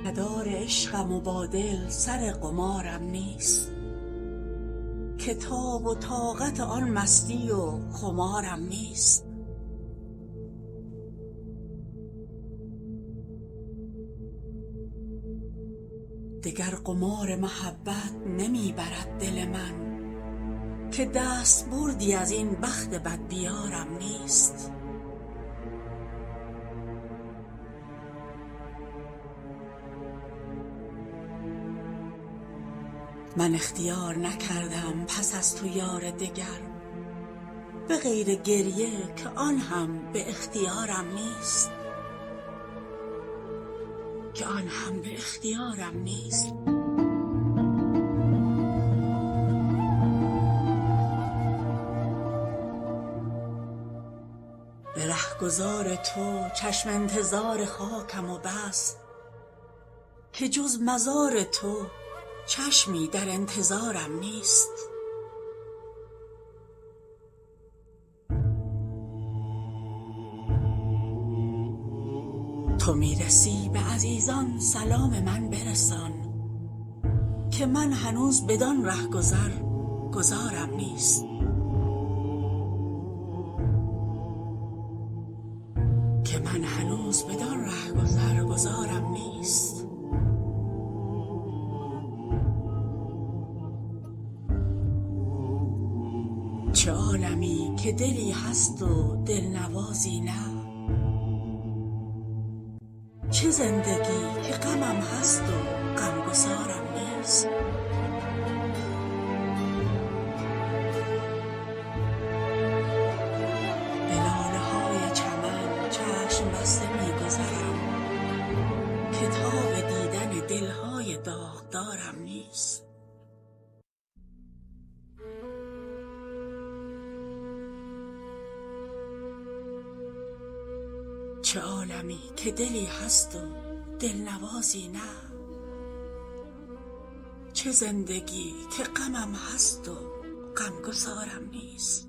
مدار عشقم و با دل سر قمارم نیست، که تاب و طاقت آن مستی و خمارم نیست. دگر قمار محبت نمی برد دل من، که دست بردی از این بخت بدبیارم نیست. من اختیار نکردم پس از تو یار دگر، به غیر گریه که آن هم به اختیارم نیست، که آن هم به اختیارم نیست. به رهگذار تو چشم انتظار خاکم و بس، که جز مزار تو چشمی در انتظارم نیست. تو میرسی به عزیزان سلام من برسان، که من هنوز بدان رهگذر گذارم نیست. که من هنوز بدان رهگذر گذارم نیست. چه عالمی که دلی هست و دلنوازی نه، چه زندگی که غمم هست و غمگسارم نیست. به لاله های چمن چشم بسته میگذرم، که تاب دیدن دلهای داغدارم نیست. چه عالمی که دلی هست و دلنوازی نه، چه زندگی که غمم هست و غمگسارم نیست.